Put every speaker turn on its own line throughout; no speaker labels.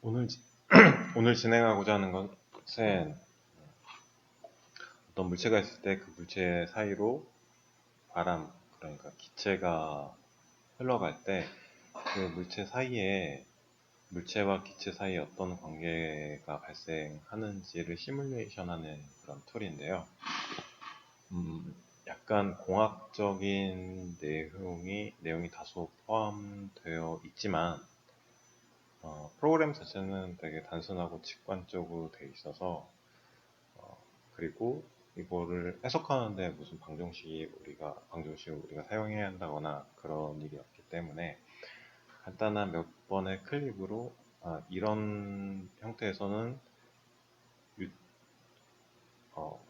오늘, 오늘 진행하고자 하는 것은 어떤 물체가 있을 때 그 물체 사이로 바람, 그러니까 기체가 흘러갈 때 그 물체와 기체 사이에 어떤 관계가 발생하는지를 시뮬레이션하는 그런 툴인데요. 약간 공학적인 내용이 다소 포함되어 있지만, 프로그램 자체는 되게 단순하고 직관적으로 되어 있어서 그리고 이거를 해석하는데 무슨 방정식을 우리가 사용해야 한다거나 그런 일이 없기 때문에 간단한 몇 번의 클릭으로 이런 형태에서는 유- 어,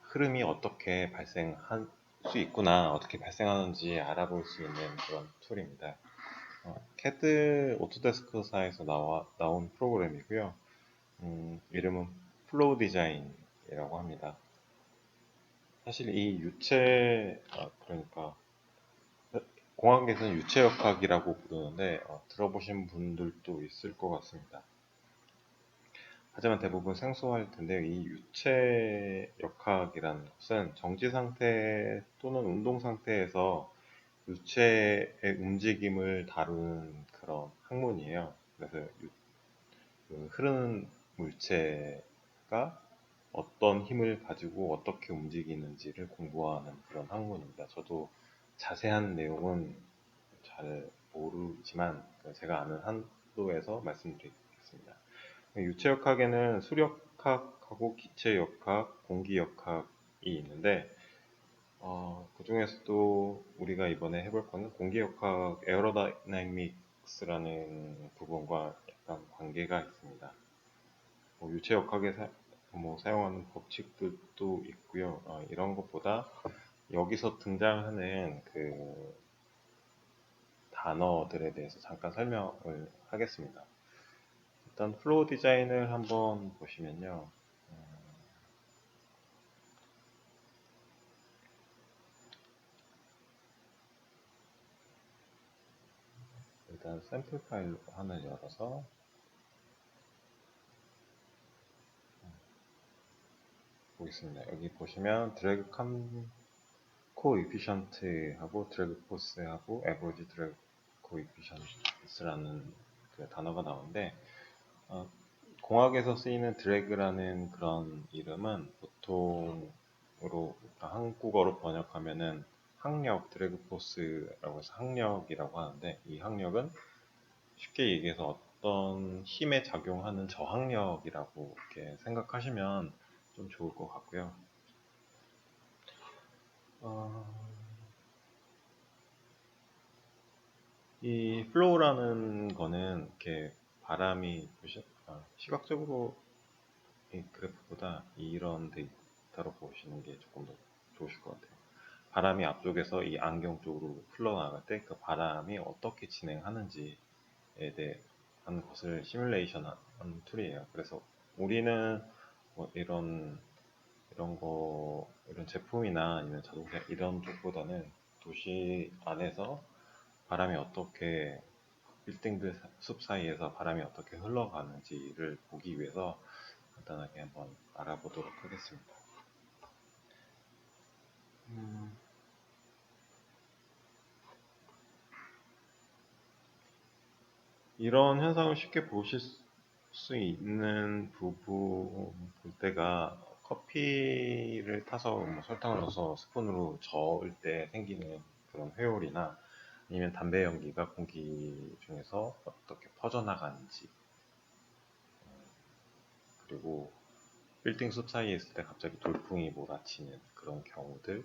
흐름이 어떻게 발생할 수 있구나, 어떻게 발생하는지 알아볼 수 있는 그런 툴입니다. CAD 오토데스크사에서 나온 프로그램이고요. 이름은 플로우 디자인이라고 합니다. 사실 이 그러니까 공학에서는 유체역학이라고 부르는데 들어보신 분들도 있을 것 같습니다. 하지만 대부분 생소할 텐데 이 유체역학이라는 것은 정지 상태 또는 운동 상태에서 유체의 움직임을 다루는 그런 학문이에요. 그래서 그 흐르는 물체가 어떤 힘을 가지고 어떻게 움직이는지를 공부하는 그런 학문입니다. 저도 자세한 내용은 잘 모르지만 제가 아는 한도에서 말씀드리겠습니다. 유체역학에는 수력학하고 기체역학, 공기역학이 있는데 그 중에서도 우리가 이번에 해볼 거는 공기역학 에어로다이내믹스라는 부분과 약간 관계가 있습니다. 유체역학에 사용하는 법칙들도 있고요. 이런 것보다 여기서 등장하는 그 단어들에 대해서 잠깐 설명을 하겠습니다. 일단 플로우 디자인을 한번 보시면요. 일단 샘플 파일 하나 열어서 보겠습니다. 여기 보시면 드래그 코이피션트하고 드래그 포스하고 에버리지 드래그 코이피션트라는 그 단어가 나오는데 공학에서 쓰이는 드래그라는 그런 이름은 보통으로 한국어로 번역하면은 항력, 드래그 포스라고 해서 항력이라고 하는데 이 항력은 쉽게 얘기해서 어떤 힘에 작용하는 저항력이라고 이렇게 생각하시면 좀 좋을 것 같고요. 어, 이 플로우라는 거는 이렇게 바람이 시각적으로 이 그래프보다 이런 데이터로 보시는 게 조금 더 좋으실 것 같아요. 바람이 앞쪽에서 이 안경 쪽으로 흘러나갈 때 그 바람이 어떻게 진행하는지에 대한 것을 시뮬레이션 하는 툴이에요. 그래서 우리는 뭐 이런 제품이나 아니면 자동차 이런 쪽보다는 도시 안에서 바람이 어떻게 빌딩들 숲 사이에서 바람이 어떻게 흘러가는지를 보기 위해서 간단하게 한번 알아보도록 하겠습니다. 이런 현상을 쉽게 보실 수 있는 부분 볼 때가 커피를 타서 뭐 설탕을 넣어서 스푼으로 저을 때 생기는 그런 회오리나 아니면 담배 연기가 공기 중에서 어떻게 퍼져나가는지 그리고 빌딩 숲 사이에 있을 때 갑자기 돌풍이 몰아치는 그런 경우들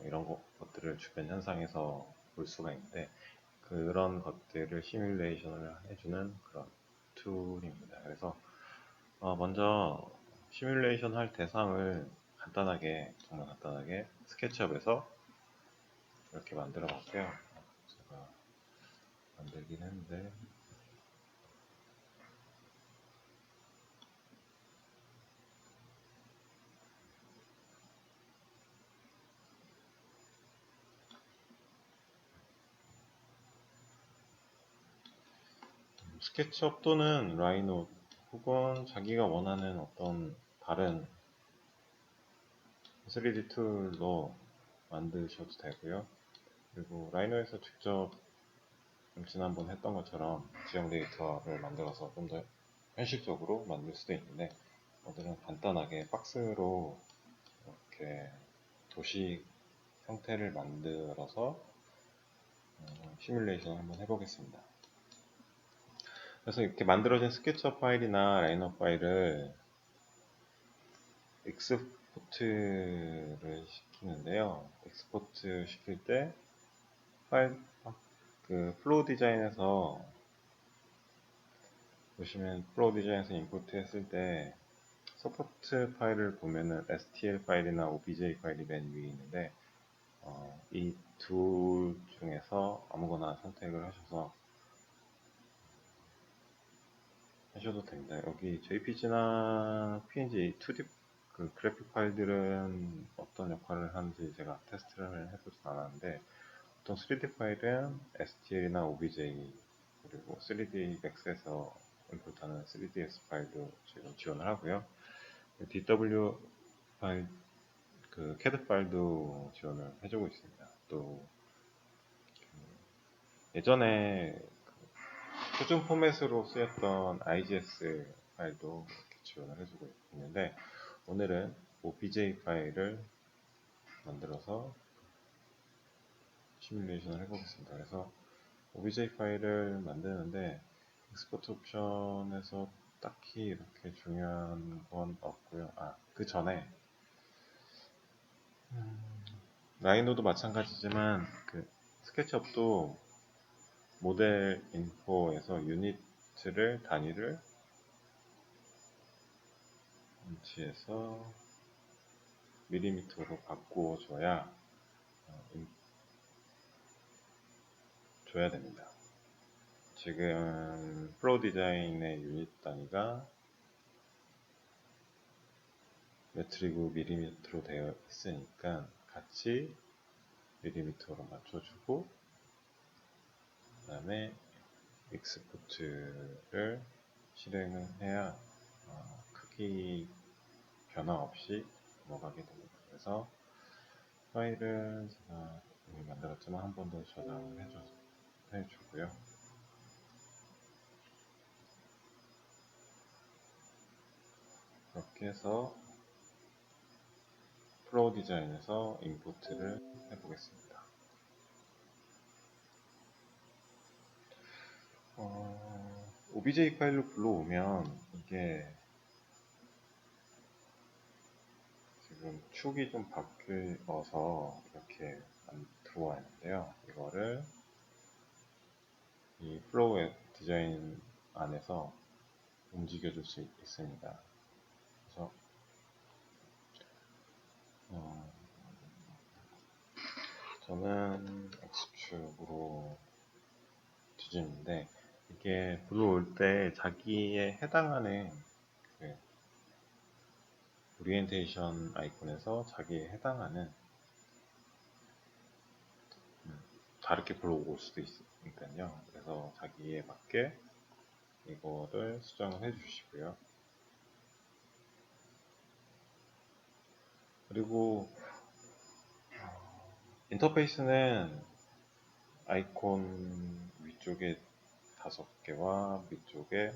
이런 것들을 주변 현상에서 볼 수가 있는데 그런 것들을 시뮬레이션을 해주는 그런 툴입니다. 그래서 먼저 시뮬레이션 할 대상을 정말 간단하게 스케치업에서 이렇게 만들어 봤고요. 제가 만들긴 했는데 스케치업 또는 라이노 혹은 자기가 원하는 어떤 다른 3D 툴로 만드셔도 되고요. 그리고 라이노에서 직접 지난번 했던 것처럼 지형 데이터를 만들어서 좀 더 현실적으로 만들 수도 있는데, 오늘은 간단하게 박스로 이렇게 도시 형태를 만들어서 시뮬레이션 한번 해보겠습니다. 그래서 이렇게 만들어진 스케치업 파일이나 라이너 파일을 익스포트를 시키는데요. 익스포트 시킬 때 파일 플로우 디자인에서 보시면 플로우 디자인에서 임포트 했을 때 서포트 파일을 보면은 STL 파일이나 OBJ 파일이 맨 위에 있는데, 이 둘 중에서 아무거나 선택을 하셔도 됩니다. 여기 JPG나 PNG 2D 그래픽 파일들은 어떤 역할을 하는지 제가 테스트를 해보진 않았는데, 보통 3D 파일은 STL이나 OBJ, 그리고 3D Max에서 임포트하는 3ds 파일도 지금 지원을 하고요. DW 파일, CAD 파일도 지원을 해주고 있습니다. 또 예전에 표준 포맷으로 쓰였던 IGS 파일도 이렇게 지원을 해주고 있는데, 오늘은 OBJ 파일을 만들어서 시뮬레이션을 해보겠습니다. 그래서 OBJ 파일을 만드는데 익스포트 옵션에서 딱히 이렇게 중요한 건 없고요. 그 전에 라이노도 마찬가지지만 스케치업도 모델 인포에서 유닛을 단위를 인치에서 밀리미터로 바꾸어줘야 줘야 됩니다. 지금 플로우 디자인의 유닛 단위가 메트리고 밀리미터로 되어 있으니까 같이 밀리미터로 맞춰주고, 그 다음에 익스포트를 실행을 해야 크기 변화 없이 넘어가게 됩니다. 그래서 파일을 제가 이미 만들었지만 한 번 더 저장을 해주고요. 그렇게 해서 플로우 디자인에서 임포트를 해보겠습니다. OBJ 파일로 불러오면 이게 지금 축이 좀 바뀌어서 이렇게 안 들어와 있는데요. 이거를 이 플로우 디자인 안에서 움직여 줄 수 있습니다. 그래서 저는 X축으로 뒤집는데, 이게 불러올 때 자기에 해당하는 오리엔테이션 아이콘에서 자기에 해당하는 다르게 불러올 수도 있으니까요. 그래서 자기에 맞게 이거를 수정을 해주시고요. 그리고 인터페이스는 아이콘 위쪽에 5개와 밑쪽에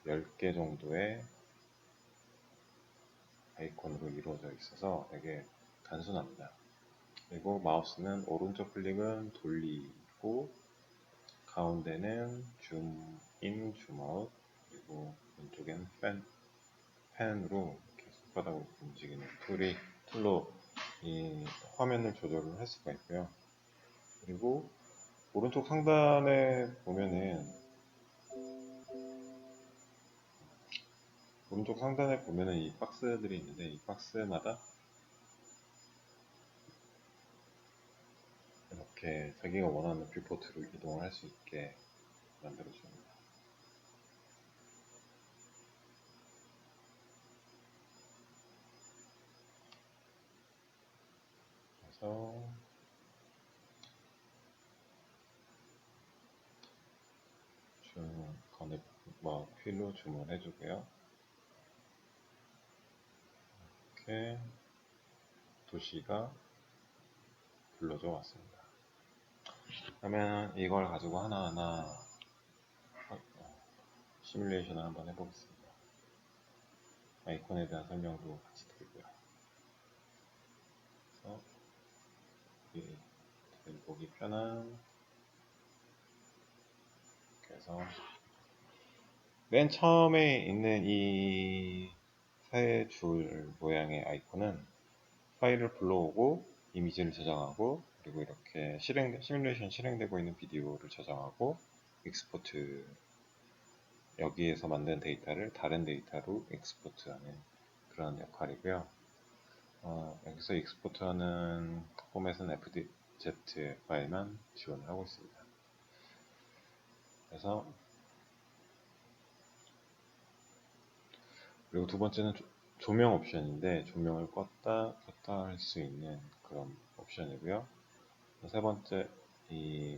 10개 정도의 아이콘으로 이루어져 있어서 되게 단순합니다. 그리고 마우스는 오른쪽 클릭은 돌리고, 가운데는 줌인, 줌아웃, 그리고 왼쪽에는 펜으로 이렇게 손바닥으로 움직이는 툴로 이 화면을 조절을 할 수가 있고요. 그리고 오른쪽 상단에 보면은 이 박스들이 있는데, 이 박스마다 이렇게 자기가 원하는 뷰포트로 이동을 할 수 있게 만들어줍니다. 그래서 휠로 주문해주고요. 이렇게 도시가 불러져 왔습니다. 그러면 이걸 가지고 하나하나 시뮬레이션을 한번 해보겠습니다. 아이콘에 대한 설명도 같이 드리고요. 그래서 보기 편한, 그래서 맨 처음에 있는 이 세 줄 모양의 아이콘은 파일을 불러오고 이미지를 저장하고, 그리고 이렇게 시뮬레이션 실행되고 있는 비디오를 저장하고 익스포트, 여기에서 만든 데이터를 다른 데이터로 익스포트하는 그런 역할이고요. 여기서 익스포트하는 포맷은 FDZ 파일만 지원을 하고 있습니다. 그래서 그리고 두 번째는 조명 옵션인데, 조명을 껐다 켰다 할 수 있는 그런 옵션이고요. 세 번째, 이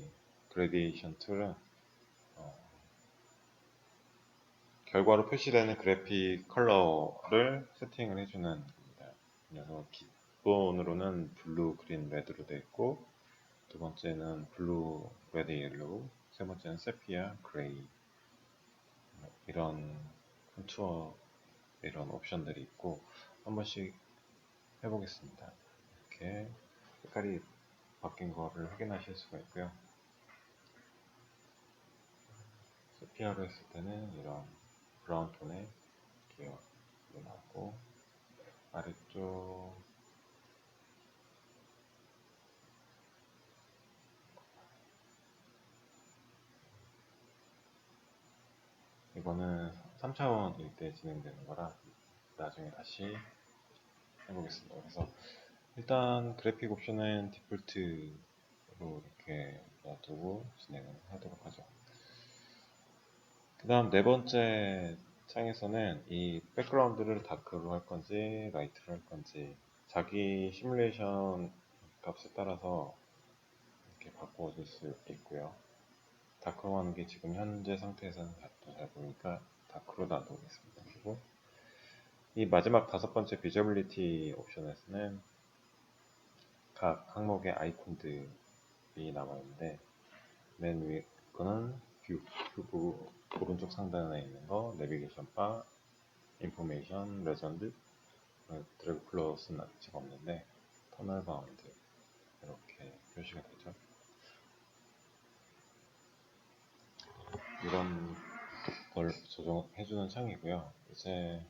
그래디에이션 툴은 결과로 표시되는 그래픽 컬러를 세팅을 해주는 겁니다. 그래서 기본으로는 블루, 그린, 레드로 되어 있고, 두 번째는 블루, 레드, 옐로우, 세 번째는 세피아, 그레이, 이런 컨투어, 이런 옵션들이 있고, 한 번씩 해보겠습니다. 이렇게 색깔이 바뀐 거를 확인하실 수가 있고요. 세피아로 했을 때는 이런 브라운 톤의 계열로 나오고, 아래쪽 이거는 3차원일 때 진행되는 거라 나중에 다시 해보겠습니다. 그래서 일단 그래픽 옵션은 디폴트로 이렇게 놔두고 진행을 하도록 하죠. 그 다음 네 번째 창에서는 이 백그라운드를 다크로 할 건지 라이트로 할 건지 자기 시뮬레이션 값에 따라서 이렇게 바꿔줄 수 있고요. 다크로 하는 게 지금 현재 상태에서는 잘 보이니까 다크로 놔두겠습니다. 그리고 이 마지막 다섯 번째 비저빌리티 옵션에서는 각 항목의 아이콘들이 나와 있는데, 맨 위에 거는 뷰 오른쪽 상단에 있는 거, 내비게이션 바, 인포메이션, 레전드, 드래그 플러스는 아직 없는데 터널 바운드 이렇게 표시가 되죠. 이런 걸 조정해주는 창이고요. 이제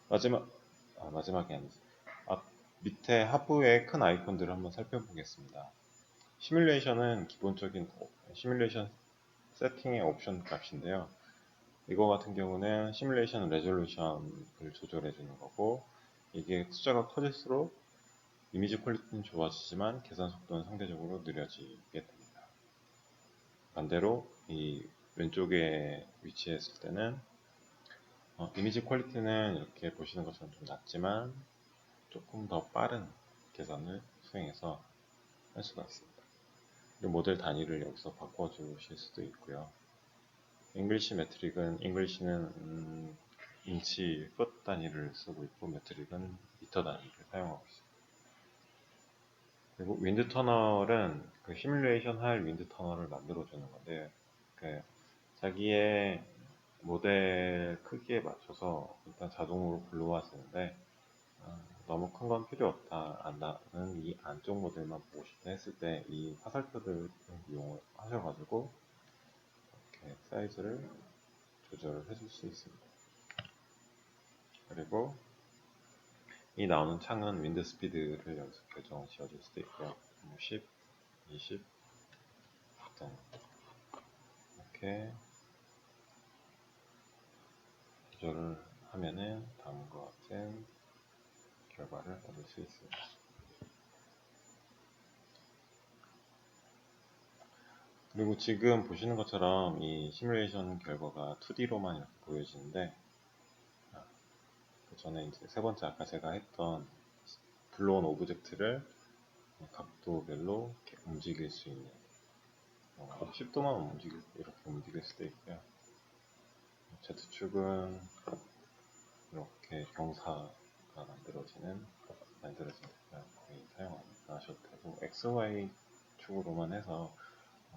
마지막이 아니지. 밑에 하부의 큰 아이콘들을 한번 살펴보겠습니다. 시뮬레이션은 기본적인 시뮬레이션 세팅의 옵션 값인데요. 이거 같은 경우는 시뮬레이션 레졸루션을 조절해 주는 거고, 이게 숫자가 커질수록 이미지 퀄리티는 좋아지지만 계산 속도는 상대적으로 느려지게 됩니다. 반대로 이 왼쪽에 위치했을 때는 이미지 퀄리티는 이렇게 보시는 것처럼 좀 낮지만 조금 더 빠른 계산을 수행해서 할 수가 있습니다. 그리고 모델 단위를 여기서 바꿔주실 수도 있고요. 잉글리시 매트릭은 잉글리시는 인치 풋 단위를 쓰고 있고, 매트릭은 미터 단위를 사용하고 있습니다. 그리고 윈드 터널은 그 시뮬레이션 할 윈드 터널을 만들어주는 건데, 그 자기의 모델 크기에 맞춰서 일단 자동으로 불러와 쓰는데, 너무 큰 건 필요 없다, 나는 이 안쪽 모델만 보고 싶다 했을 때 이 화살표들을 이용을 하셔가지고 이렇게 사이즈를 조절을 해줄 수 있습니다. 그리고 이 나오는 창은 윈드 스피드를 여기서 결정을 지어줄 수도 있고요. 10, 20 등 이렇게 조절을 하면은 다음과 같은 결과를 얻을 수 있습니다. 그리고 지금 보시는 것처럼 이 시뮬레이션 결과가 2D로만 이렇게 보여지는데, 그 전에 이제 세 번째 아까 제가 했던 불러온 오브젝트를 각도별로 이렇게 움직일 수 있는 10도만 이렇게 움직일 수도 있고요. Z축은 이렇게 경사가 만들어지는 거의 사용 안 하셔도 되고, XY 축으로만 해서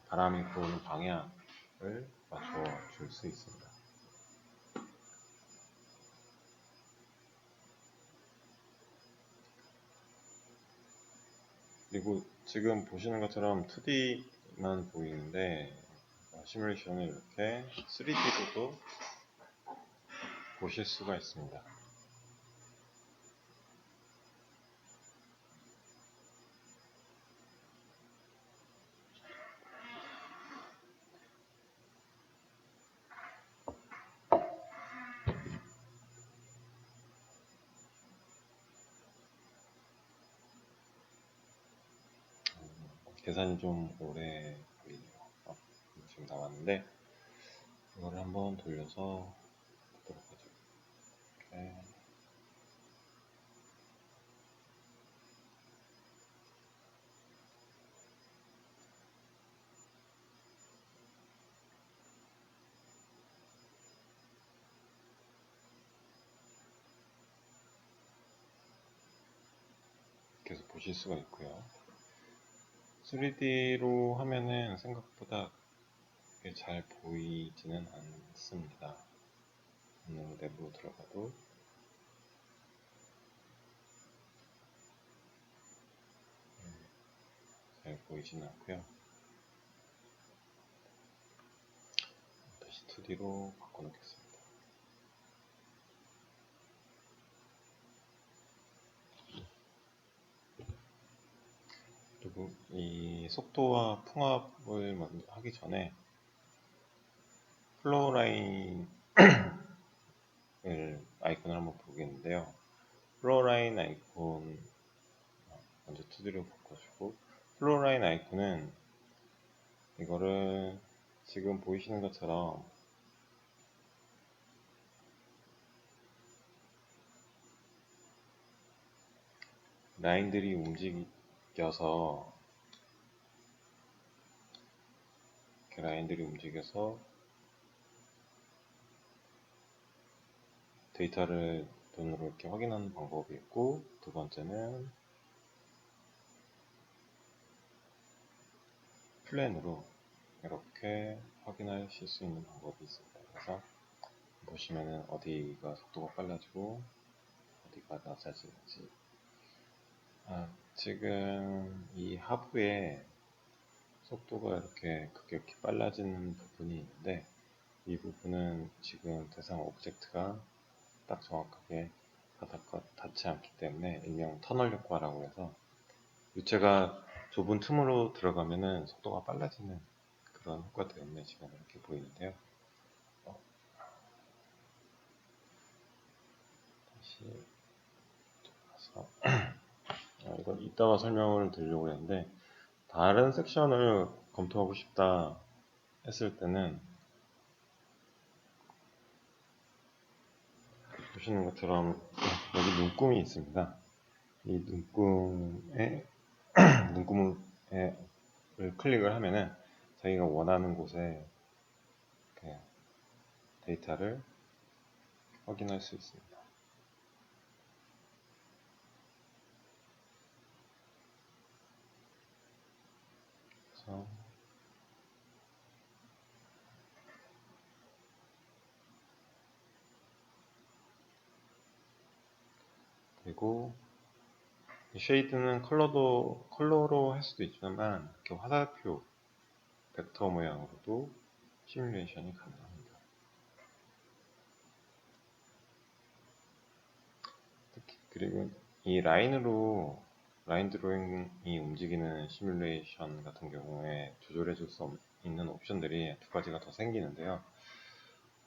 바람이 부는 방향을 맞춰 줄 수 있습니다. 그리고 지금 보시는 것처럼 2D만 보이는데 시뮬레이션을 이렇게 3D로도 보실 수가 있습니다. 계산이 좀 오래 걸리네요. 지금 나왔는데 이거를 한번 돌려서 보도록 하죠. 이렇게. 계속 보실 수가 있고요. 3D로 하면은 생각보다 잘 보이지는 않습니다. 내부로 들어가도 잘 보이지는 않고요. 다시 2D로 바꿔놓겠습니다. 그리고 이 속도와 풍압을 먼저 하기 전에 플로우 라인을 아이콘을 한번 보겠는데요. 플로우 라인 아이콘 먼저 2D로 바꿔주고, 플로우 라인 아이콘은 이거를 지금 보이시는 것처럼 라인들이 움직여서 데이터를 눈으로 이렇게 확인하는 방법이 있고, 두 번째는 플랜으로 이렇게 확인하실 수 있는 방법이 있습니다. 그래서 보시면은 어디가 속도가 빨라지고 어디가 낮아지는지, 지금 이 하부에 속도가 이렇게 급격히 빨라지는 부분이 있는데, 이 부분은 지금 대상 오브젝트가 딱 정확하게 바닥과 닿지 않기 때문에 일명 터널 효과라고 해서 유체가 좁은 틈으로 들어가면은 속도가 빨라지는 그런 효과 때문에 지금 이렇게 보이는데요. 다시 들어가서 이거 이따가 설명을 드리려고 했는데, 다른 섹션을 검토하고 싶다 했을 때는 보시는 것처럼 여기 눈금이 있습니다. 이 눈금을 클릭을 하면은 자기가 원하는 곳에 데이터를 확인할 수 있습니다. 그래서 그리고 쉐이드는 컬러로 할 수도 있지만 이렇게 화살표 벡터 모양으로도 시뮬레이션이 가능합니다. 그리고 이 라인 드로잉이 움직이는 시뮬레이션 같은 경우에 조절해 줄 수 있는 옵션들이 두 가지가 더 생기는데요.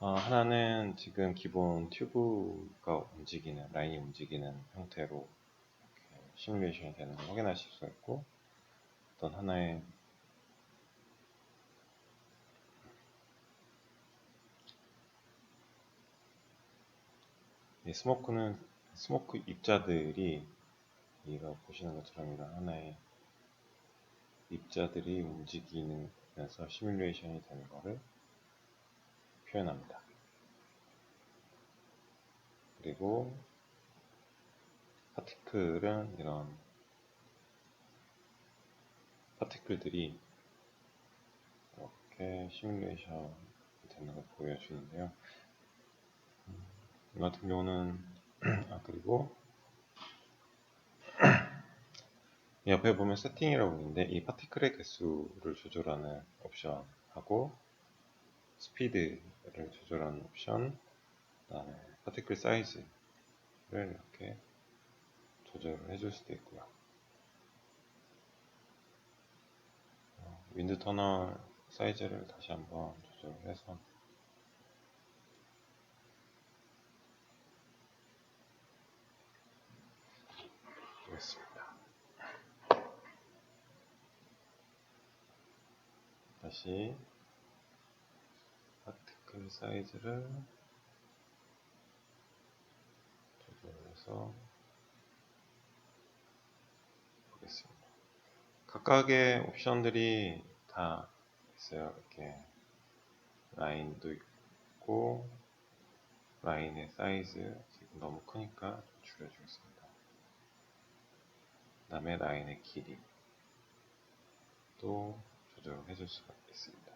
하나는 지금 기본 튜브가 라인이 움직이는 형태로 시뮬레이션이 되는 걸 확인하실 수가 있고, 어떤 하나의 이 스모크 입자들이 이거 보시는 것처럼 이런 하나의 입자들이 움직이면서 시뮬레이션이 되는 것을 표현합니다. 그리고 파티클은 이런 파티클들이 이렇게 시뮬레이션 되는 걸 보여주는데요. 이 같은 경우는 그리고 옆에 보면 세팅이라고 있는데 이 파티클의 개수를 조절하는 옵션하고 스피드를 조절하는 옵션, 그다음에 파티클 사이즈를 이렇게 조절을 해줄 수도 있고요. 윈드 터널 사이즈를 다시 한번 조절을 해서 보겠습니다. 다시 파티클 사이즈를 조절해서 보겠습니다. 각각의 옵션들이 다 있어요. 이렇게 라인도 있고, 라인의 사이즈 지금 너무 크니까 좀 줄여주겠습니다. 그 다음에 라인의 길이 또 조절을 해줄 수가 있습니다.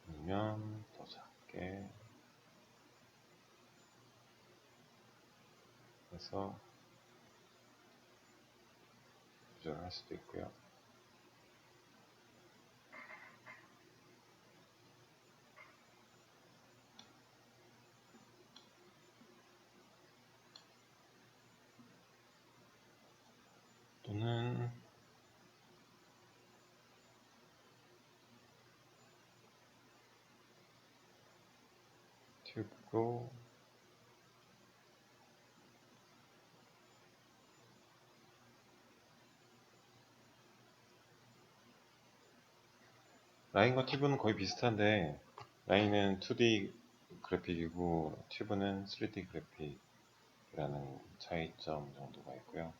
아니면 더 작게 해서 조절할 수도 있고요. 또는 튜브로 라인과 튜브는 거의 비슷한데 라인은 2D 그래픽이고 튜브는 3D 그래픽이라는 차이점 정도가 있고요.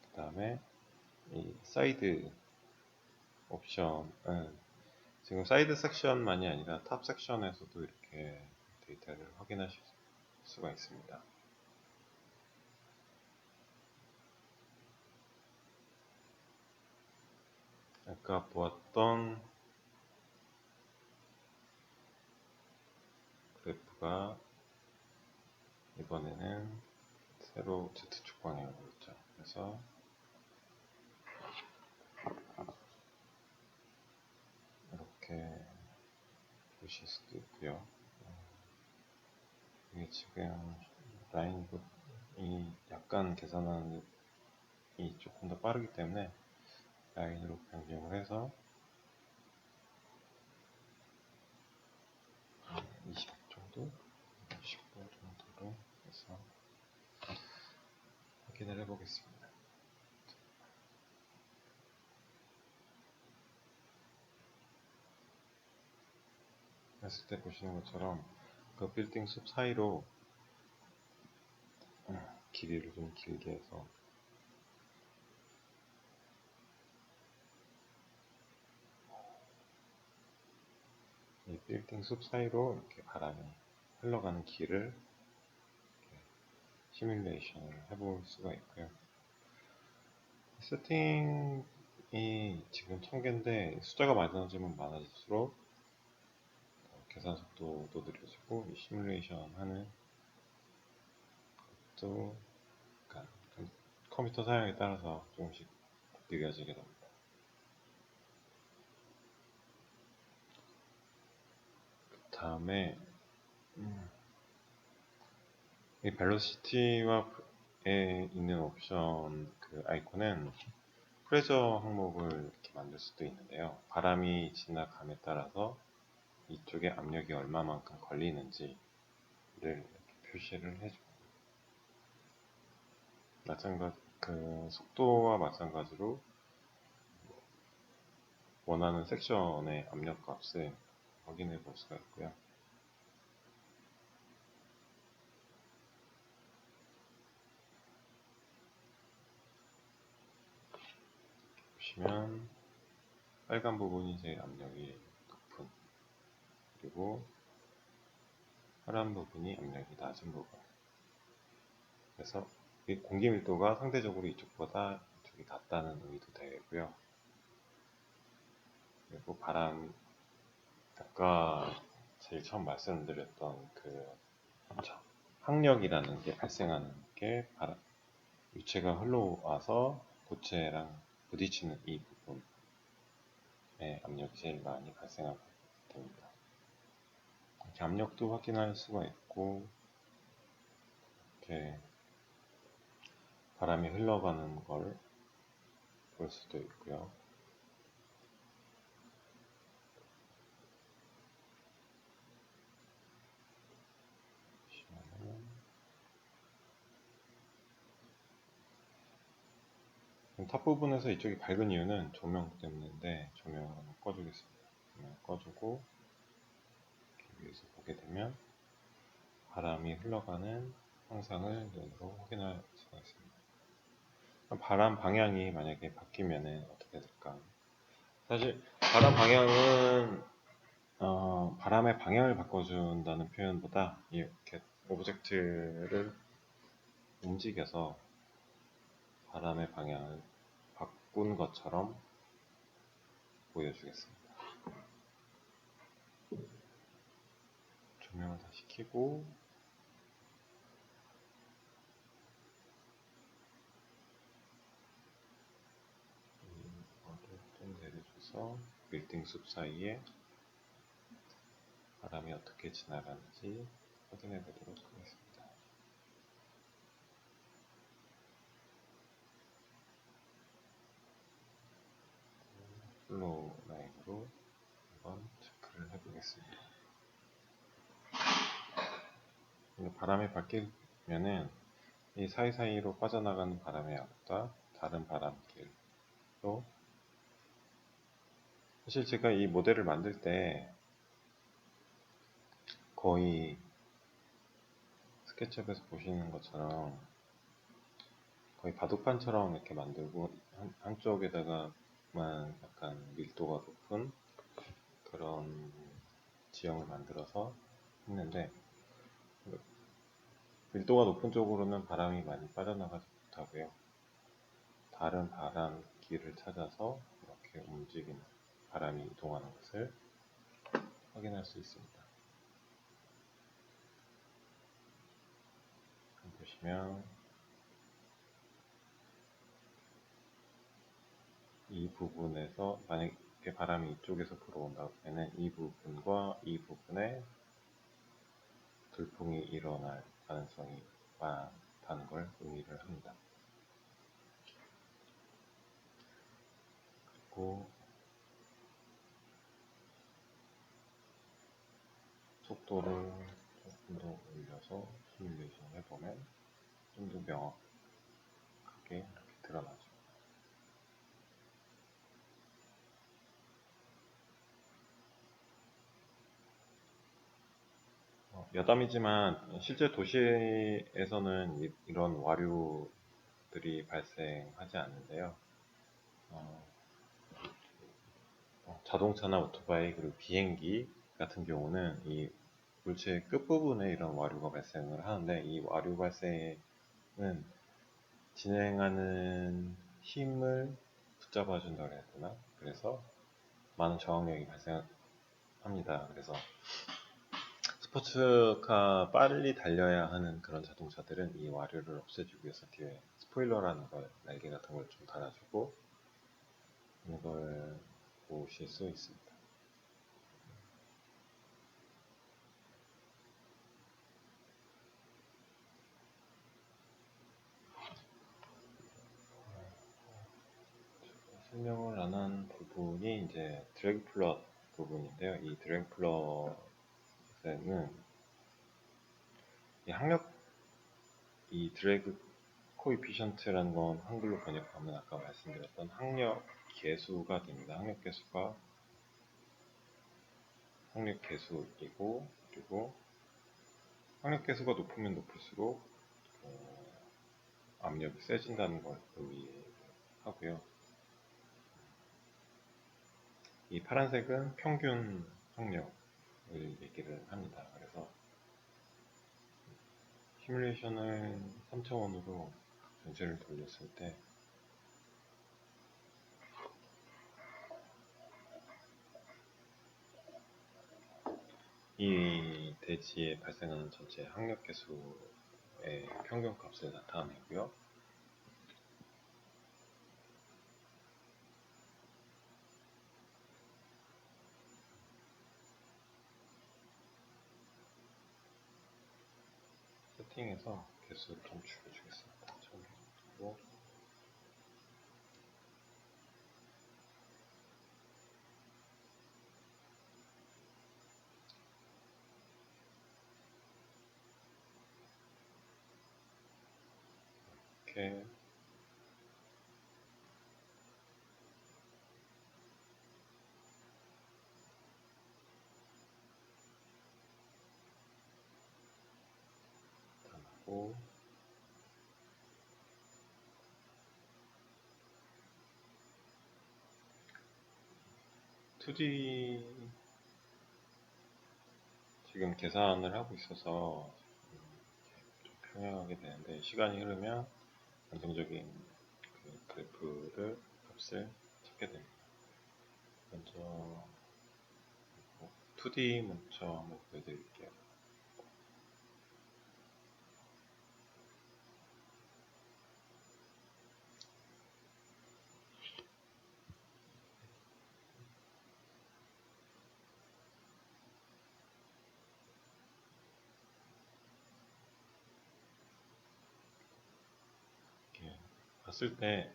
그 다음에 이 사이드 옵션은 지금 사이드 섹션만이 아니라 탑 섹션에서도 이렇게 데이터를 확인하실 수가 있습니다. 아까 보았던 그래프가 이번에는 새로 Z축 방향으로 있죠. 그래서 이렇게 보실 수도 있고요. 이게 지금 라인이 약간 계산하는 이 조금 더 빠르기 때문에 라인으로 변경을 해서 20 정도, 15 정도로 해서 확인을 해보겠습니다. 했을 때 보시는 것처럼 그 빌딩 숲 사이로 길이를 좀 길게 해서 이 빌딩 숲 사이로 이렇게 바람이 흘러가는 길을 시뮬레이션을 해볼 수가 있고요. 세팅이 지금 1000개인데 숫자가 많아지면 많아질수록 계산 속도도 느려지고 이 시뮬레이션 하는 것도 컴퓨터 사용에 따라서 조금씩 느려지게 됩니다. 그 다음에 이 벨로시티와 에 있는 옵션 그 아이콘은 프레저 항목을 이렇게 만들 수도 있는데요. 바람이 지나감에 따라서 이쪽에 압력이 얼마만큼 걸리는지를 이렇게 표시를 해줍니다. 마찬가지, 그 속도와 마찬가지로 원하는 섹션의 압력 값을 확인해 볼 수가 있고요. 보시면 빨간 부분이 제일 압력이 높은, 그리고 파란 부분이 압력이 낮은 부분. 그래서 이 공기 밀도가 상대적으로 이쪽보다 이쪽이 낮다는 의미도 되고요. 그리고 바람, 아까 제일 처음 말씀드렸던 그 항력이라는 게 발생하는 게 유체가 흘러와서 고체랑 부딪히는 이 부분에 압력이 제일 많이 발생하게 됩니다. 이렇게 압력도 확인할 수가 있고, 이렇게 바람이 흘러가는 걸 볼 수도 있고요. 탑 부분에서 이쪽이 밝은 이유는 조명 때문인데, 조명을 한번 꺼주겠습니다. 조명 꺼주고 위에서 보게 되면 바람이 흘러가는 형상을 눈으로 확인할 수가 있습니다. 바람 방향이 만약에 바뀌면 어떻게 될까? 사실 바람 방향은 바람의 방향을 바꿔준다는 표현보다 이렇게 오브젝트를 움직여서 바람의 방향을 바꾼 것처럼 보여주겠습니다. 조명을 다시 켜고 이거를 좀 내려줘서 빌딩 숲 사이에 바람이 어떻게 지나가는지 확인해 보도록 하겠습니다. 플로우 라인으로 한번 체크를 해보겠습니다. 바람이 바뀌면은 이 사이사이로 빠져나가는 바람의 양보다 다른 바람길로, 사실 제가 이 모델을 만들 때 거의 스케치업에서 보시는 것처럼 거의 바둑판처럼 이렇게 만들고 한쪽에다가만 약간 밀도가 높은 그런 지형을 만들어서 했는데, 밀도가 높은 쪽으로는 바람이 많이 빠져나가지 못하고요. 다른 바람길을 찾아서 이렇게 움직이는, 바람이 이동하는 것을 확인할 수 있습니다. 보시면 이 부분에서 만약에 바람이 이쪽에서 불어온다고 하면 이 부분과 이 부분에 돌풍이 일어날 가능성이 많다는 걸 의미를 합니다. 그리고 속도를 조금 더 올려서 시뮬레이션 해보면 좀 더 명확하게 이렇게 드러나죠. 여담이지만 실제 도시에서는 이런 와류들이 발생하지 않는데요. 자동차나 오토바이 그리고 비행기 같은 경우는 이 물체의 끝부분에 이런 와류가 발생을 하는데, 이 와류 발생은 진행하는 힘을 붙잡아 준다고 해야 되나? 그래서 많은 저항력이 발생합니다. 그래서 스포츠카 빨리 달려야 하는 그런 자동차들은 이 와류를 없애주기 위해서 뒤에 스포일러라는 걸, 날개 같은 걸 좀 달아주고 이걸 보실 수 있습니다. 설명을 안 한 부분이 이제 드래그 플럿 부분인데요. 이 드래그 플럿에는 이 항력, 이 드래그 코이피션트라는 건 한글로 번역하면 아까 말씀드렸던 학력 계수가 됩니다. 학력 계수이고, 그리고 학력 계수가 높으면 높을수록 압력이 세진다는 걸 의미하고요. 이 파란색은 평균 학력을 얘기를 합니다. 그래서 시뮬레이션을 3차원으로 전체를 돌렸을 때 이 대지에 발생하는 전체 학력 계수의 평균 값을 나타내고요. 세팅해서 개수를 좀 줄여주겠습니다. 그리고 이렇게 2D 지금 계산을 하고 있어서 좀 평행하게 되는데, 시간이 흐르면 안정적인 그 그래프를 값을 찾게 됩니다. 먼저 2D 먼저 한번 보여드릴게요. 이렇게 봤을 때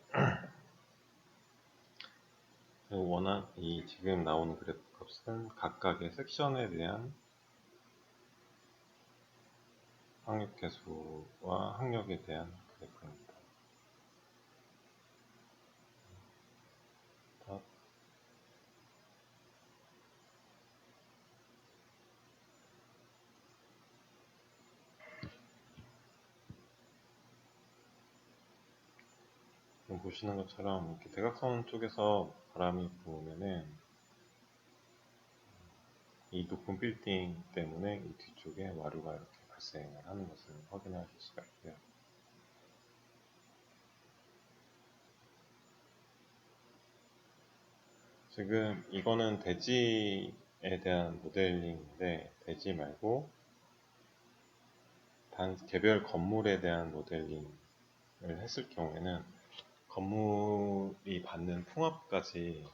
이 지금 나오는 그래프 값은 각각의 섹션에 대한 학력 계수와 학력에 대한 그래프입니다. 보시는 것처럼 이렇게 대각선 쪽에서 바람이 부으면은 이 높은 빌딩 때문에 이 뒤쪽에 와류가 이렇게 발생을 하는 것을 확인하실 수가 있고요. 지금 이거는 대지에 대한 모델링인데, 대지 말고 개별 건물에 대한 모델링을 했을 경우에는 건물이 받는 풍압까지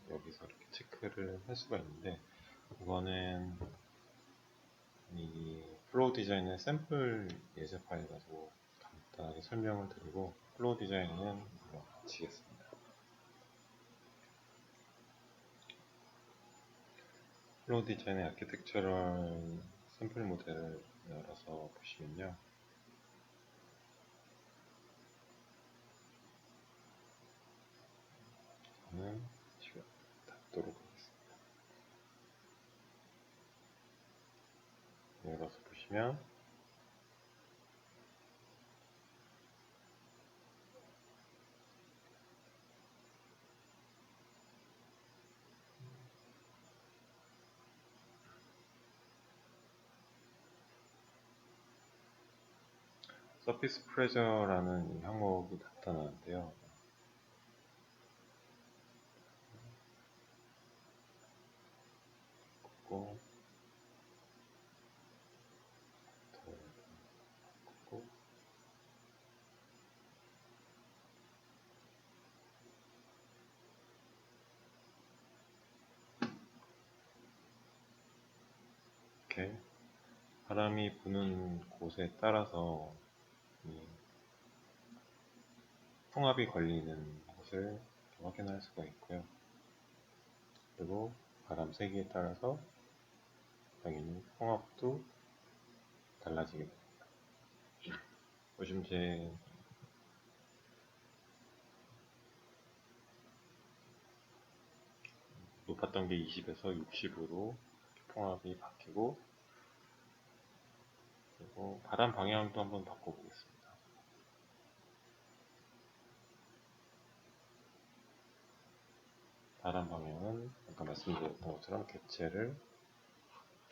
여기서 이렇게 체크를 할 수가 있는데, 이거는 이 플로우 디자인의 샘플 예제 파일 가지고 간단하게 설명을 드리고 플로우 디자인은 마치겠습니다. 플로우 디자인의 아키텍처럴 샘플 모델을 열어서 보시면요. 저는 지금 닫도록 하겠습니다. 열어서 보시면 서피스 프레저라는 항목이 나타나는데요. 고 이렇게 바람이 부는 곳에 따라서 이 풍압이 걸리는 것을 확인할 수가 있고요. 그리고 바람 세기에 따라서 당연히 풍압도 달라지게 됩니다. 보시면 봤던 게 20에서 60으로 풍압이 바뀌고, 그리고 바람 방향도 한번 바꿔보겠습니다. 바람 방향은 아까 말씀드렸던 것처럼 개체를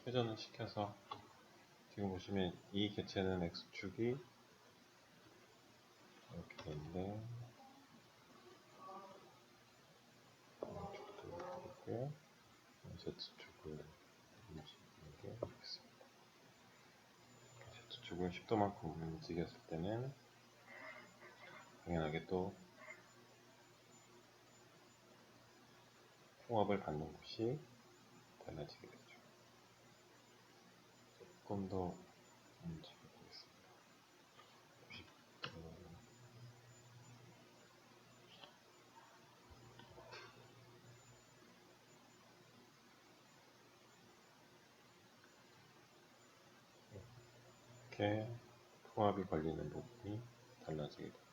회전을 시켜서, 지금 보시면 이 개체는 X축이 이렇게 되는데, Y축도 이렇게 있고요. Z축을 움직이는 게 있습니다. Z축을 10도만큼 움직였을 때는 당연하게 또 풍압을 받는 곳이 달라지게 되죠. 조금 더 움직여 보겠습니다. 90도. 이렇게 풍압이 걸리는 부분이 달라지게 됩니다.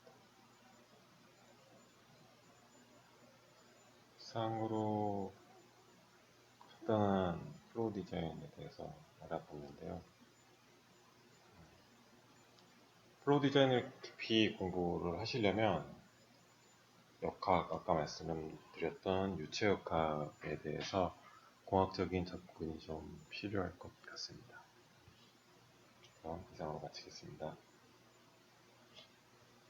이상으로 간단한 플로우 디자인에 대해서 알아봤는데요. 플로우 디자인을 깊이 공부를 하시려면 역학, 아까 말씀드렸던 유체역학에 대해서 공학적인 접근이 좀 필요할 것 같습니다. 그럼 이상으로 마치겠습니다.